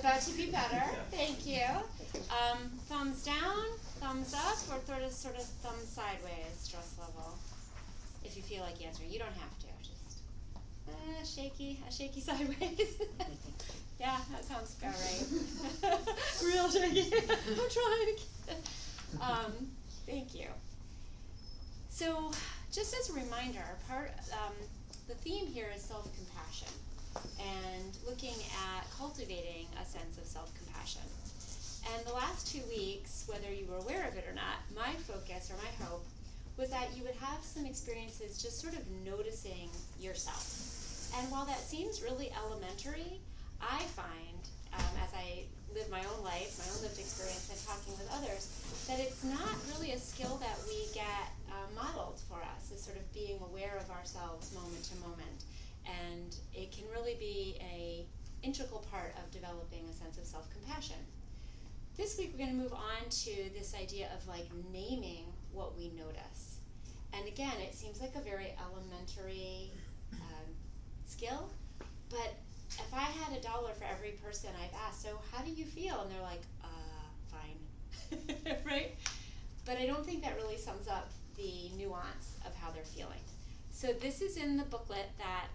About to be better. Thank you. Thumbs down, thumbs up, or sort of thumb sideways, stress level. If you feel like answering, you don't have to. Just shaky sideways. Yeah, that sounds about right. Real shaky. I'm trying. Thank you. So, just as a reminder, the theme here is self-compassion and looking at cultivating a sense of self-compassion. And the last 2 weeks, whether you were aware of it or not, my focus or my hope was that you would have some experiences just sort of noticing yourself. And while that seems really elementary, I find, as I live my own life, my own lived experience, and talking with others, that it's not really a skill that we get modeled for us, as sort of being aware of ourselves moment to moment. And it can really be an integral part of developing a sense of self-compassion. This week we're going to move on to this idea of like naming what we notice. And again, it seems like a very elementary skill, but if I had $1 for every person I've asked, so how do you feel? And they're like, fine, right? But I don't think that really sums up the nuance of how they're feeling. So this is in the booklet that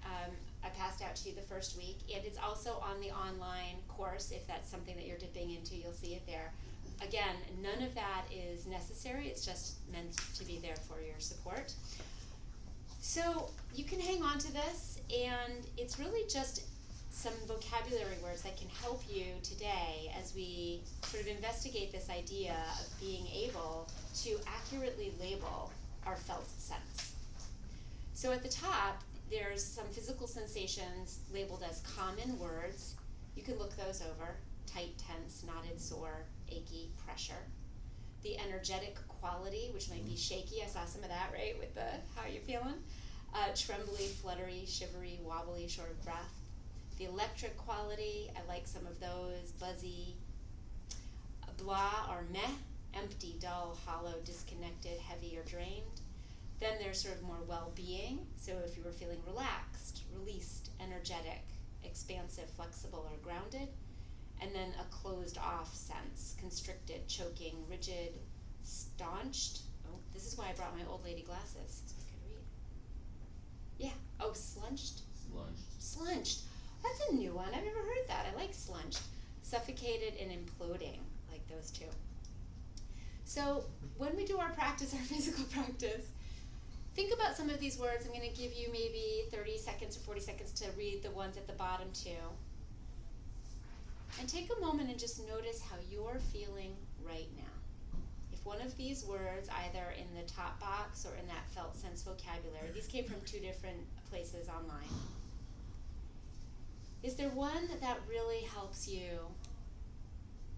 I passed out to you the first week, and it's also on the online course. If that's something that you're dipping into, you'll see it there. Again, none of that is necessary. It's just meant to be there for your support. So you can hang on to this, and it's really just some vocabulary words that can help you today as we sort of investigate this idea of being able to accurately label our felt sense. So at the top, there's some physical sensations labeled as common words. You can look those over: tight, tense, knotted, sore, achy, pressure. The energetic quality, which might be shaky. I saw some of that, right, with the how you're feeling. Trembly, fluttery, shivery, wobbly, short of breath. The electric quality, I like some of those. Buzzy, blah or meh, empty, dull, hollow, disconnected, heavy or drained. Then there's sort of more well-being. So if you were feeling relaxed, released, energetic, expansive, flexible, or grounded. And then a closed-off sense: constricted, choking, rigid, staunched. Oh, this is why I brought my old lady glasses, so I could read. Yeah. Oh, slunched? Slunched. That's a new one. I've never heard that. I like slunched. Suffocated and imploding, like those two. So when we do our practice, our physical practice, think about some of these words. I'm going to give you maybe 30 seconds or 40 seconds to read the ones at the bottom too. And take a moment and just notice how you're feeling right now. If one of these words, either in the top box or in that felt sense vocabulary, these came from 2 different places online. Is there one that really helps you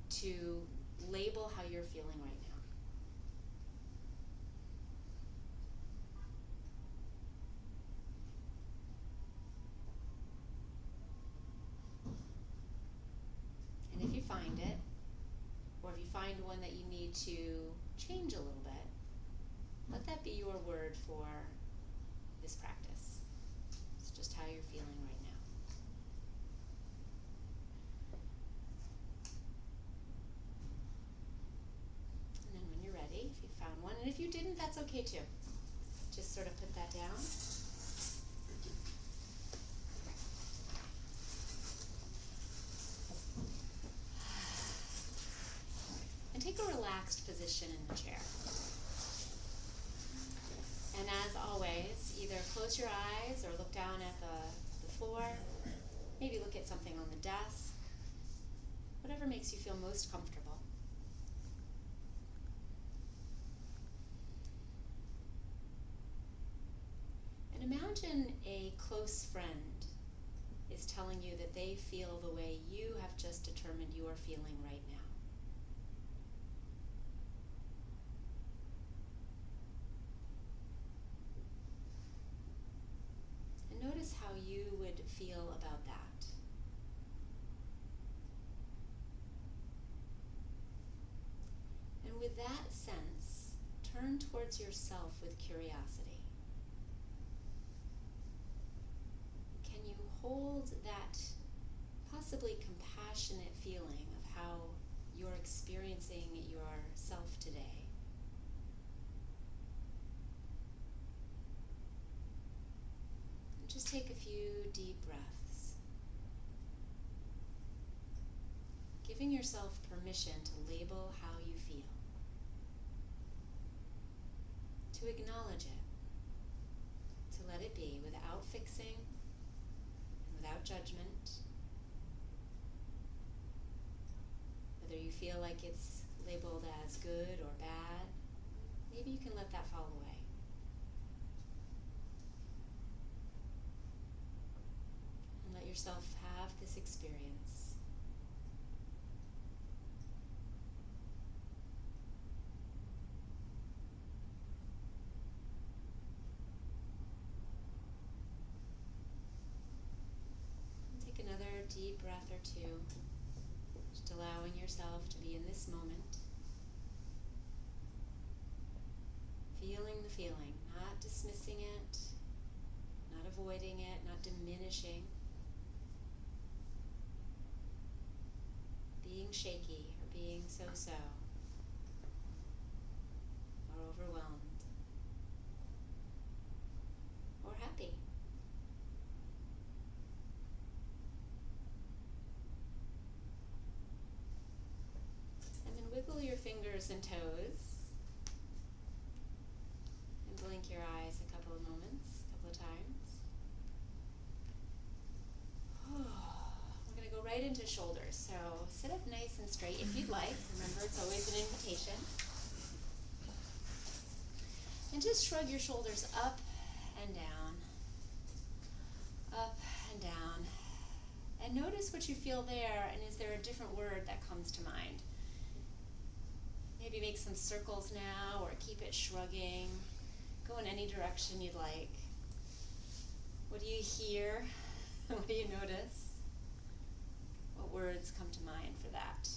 to label how you're feeling right now? And if you find it, or if you find one that you need to change a little bit, let that be your word for this practice. It's just how you're feeling right now. And then when you're ready, if you found one, and if you didn't, that's okay too. Just sort of put that down. And take a relaxed position in the chair. And as always, either close your eyes or look down at the floor. Maybe look at something on the desk. Whatever makes you feel most comfortable. And imagine a close friend is telling you that they feel the way you have just determined you are feeling right now. And notice how you would feel about that. And with that sense, turn towards yourself with curiosity. Can you hold that possibly compassionate feeling of how you're experiencing yourself today. And just take a few deep breaths, giving yourself permission to label how you feel, to acknowledge it, to let it be without fixing and without judgment. Whether you feel like it's labeled as good or bad, maybe you can let that fall away. And let yourself have this experience. And take another deep breath or two. Just allowing yourself to be in this moment. Feeling the feeling, not dismissing it, not avoiding it, not diminishing. Being shaky or being so-so or overwhelmed or happy. Wiggle your fingers and toes, and blink your eyes a couple of times. We're going to go right into shoulders, so sit up nice and straight if you'd like. Remember, it's always an invitation. And just shrug your shoulders up and down, up and down. And notice what you feel there, and is there a different word that comes to mind? Maybe make some circles now, or keep it shrugging. Go in any direction you'd like. What do you hear? What do you notice? What words come to mind for that?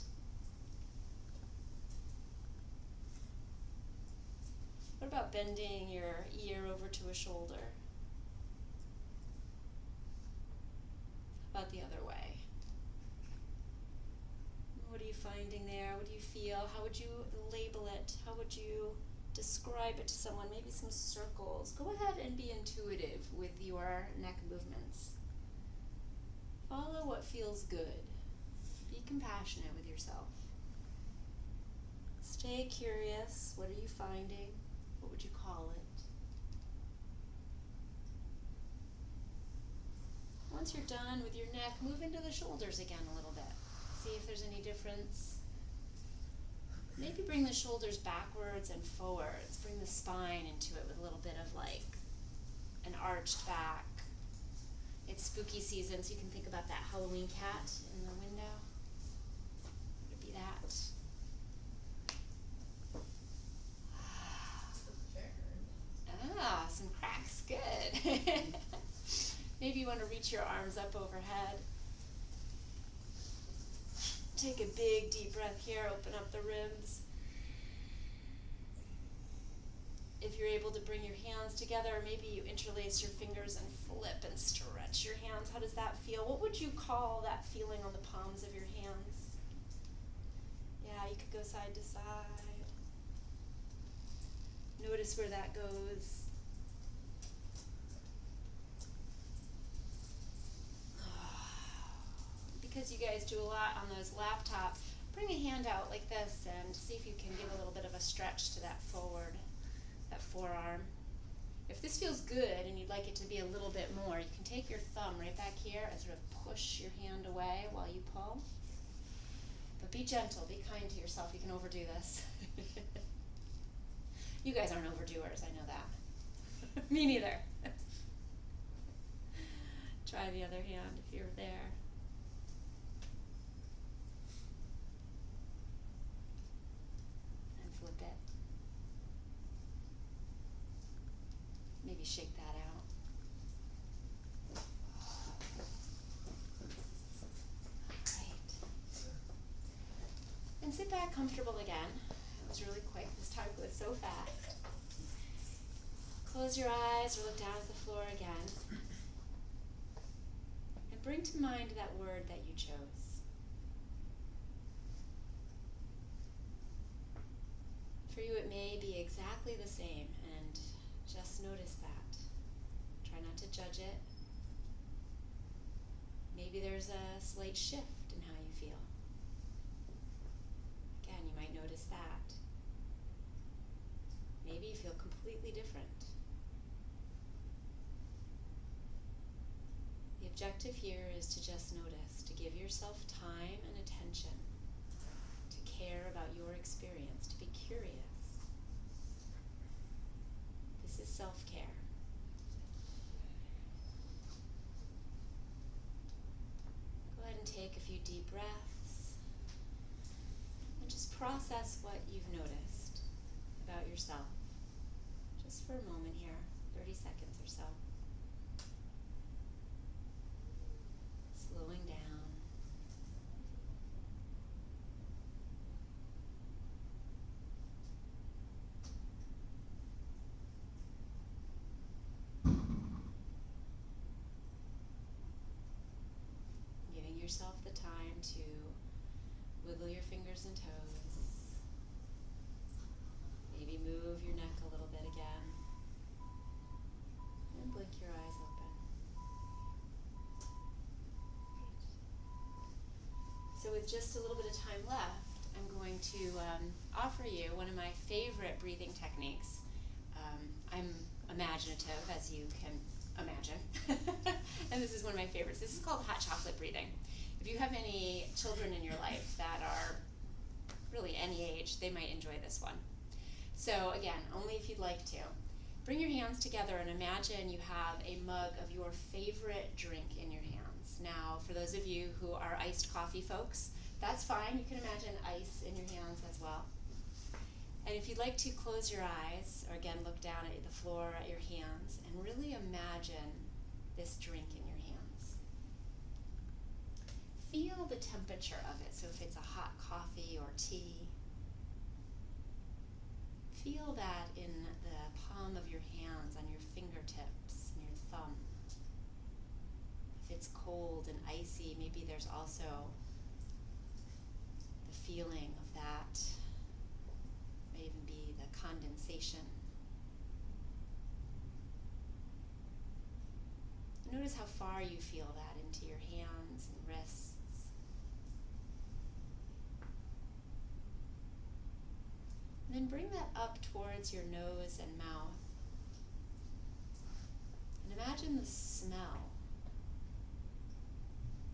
What about bending your ear over to a shoulder? How about the other way? What are you finding there? What do you feel? How would you label it? How would you describe it to someone? Maybe some circles. Go ahead and be intuitive with your neck movements. Follow what feels good. Be compassionate with yourself. Stay curious. What are you finding? What would you call it? Once you're done with your neck, move into the shoulders again a little bit. See if there's any difference. Maybe bring the shoulders backwards and forwards. Bring the spine into it with a little bit of like an arched back. It's spooky season, so you can think about that Halloween cat in the window. It would be that. Some cracks, good. Maybe you want to reach your arms up overhead. Take a big deep breath here, open up the ribs. If you're able to bring your hands together, maybe you interlace your fingers and flip and stretch your hands. How does that feel? What would you call that feeling on the palms of your hands? Yeah, you could go side to side. Notice where that goes. Because you guys do a lot on those laptops, bring a hand out like this and see if you can give a little bit of a stretch to that forearm. If this feels good and you'd like it to be a little bit more, you can take your thumb right back here and sort of push your hand away while you pull. But be gentle, be kind to yourself. You can overdo this. You guys aren't overdoers, I know that. Me neither. Try the other hand if you're there. Flip it. Maybe shake that out. Great. And sit back comfortable again. It was really quick. This time goes so fast. Close your eyes or look down at the floor again. And bring to mind that word that you chose. same, and just notice that. Try not to judge it. Maybe there's a slight shift in how you feel. Again, you might notice that. Maybe you feel completely different. The objective here is to just notice, to give yourself time and attention, to care about your experience, to be curious. This is self-care. Go ahead and take a few deep breaths and just process what you've noticed about yourself. Just for a moment here, 30 seconds or so. Slowing down. Giving yourself the time to wiggle your fingers and toes. Maybe move your neck a little bit again. And blink your eyes open. So with just a little bit of time left, I'm going to offer you one of my favorite breathing techniques. I'm imaginative, as you can imagine, and this is one of my favorites. This is called hot chocolate breathing. If you have any children in your life that are really any age, they might enjoy this one. So again, only if you'd like to. Bring your hands together and imagine you have a mug of your favorite drink in your hands. Now, for those of you who are iced coffee folks, that's fine. You can imagine ice in your hands as well. And if you'd like to close your eyes, or again look down at the floor at your hands, and really imagine this drink in your hands. Feel the temperature of it, so if it's a hot coffee or tea, feel that in the palm of your hands, on your fingertips, and your thumb. If it's cold and icy, maybe there's also the feeling of that. May even be the condensation. Notice how far you feel that into your hands and wrists. And then bring that up towards your nose and mouth. And imagine the smell.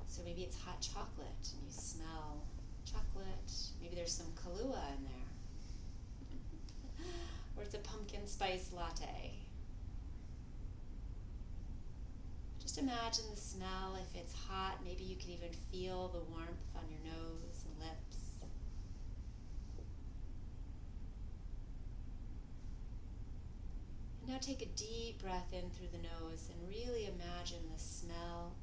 So maybe it's hot chocolate and you smell chocolate. Maybe there's some Kahlua in there. Or it's a pumpkin spice latte. Just imagine the smell. If it's hot, maybe you can even feel the warmth on your nose and lips. And now take a deep breath in through the nose and really imagine the smell.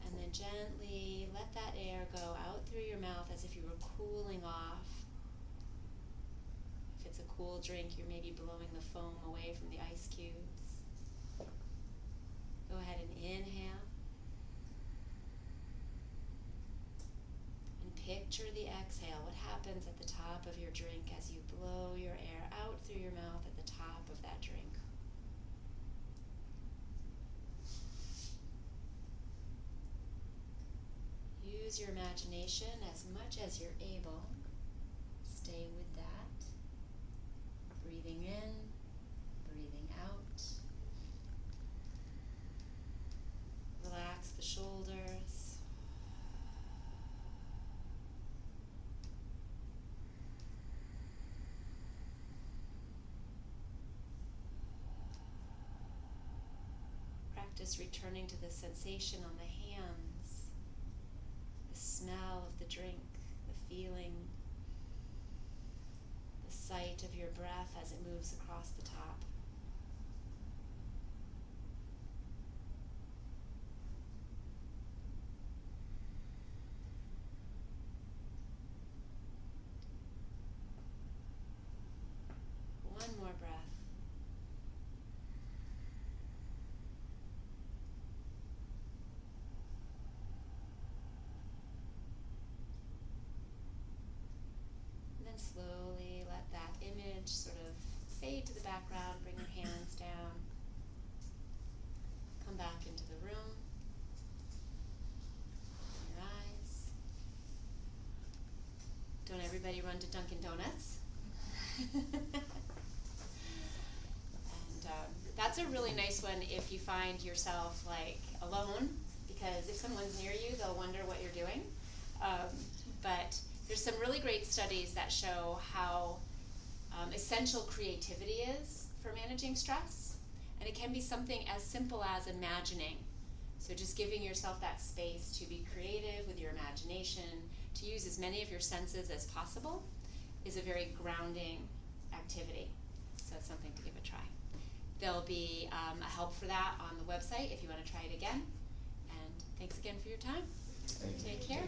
And then gently let that air go out through your mouth as if you were cooling off. If it's a cool drink, you're maybe blowing the foam away from the ice cubes. Go ahead and inhale. And picture the exhale. What happens at the top of your drink as you blow your air out through your mouth at the top of that drink? Use your imagination as much as you're able. Stay with that. Breathing in, breathing out. Relax the shoulders. Practice returning to the sensation on the hands, the smell of the drink, the feeling, the sight of your breath as it moves across the top. One more breath. And then slowly background, bring your hands down. Come back into the room. Open your eyes. Don't everybody run to Dunkin' Donuts. And that's a really nice one if you find yourself like alone, because if someone's near you, they'll wonder what you're doing. But there's some really great studies that show how essential creativity is for managing stress. And it can be something as simple as imagining. So just giving yourself that space to be creative with your imagination, to use as many of your senses as possible, is a very grounding activity. So it's something to give a try. There'll be a help for that on the website if you want to try it again. And thanks again for your time. Take care.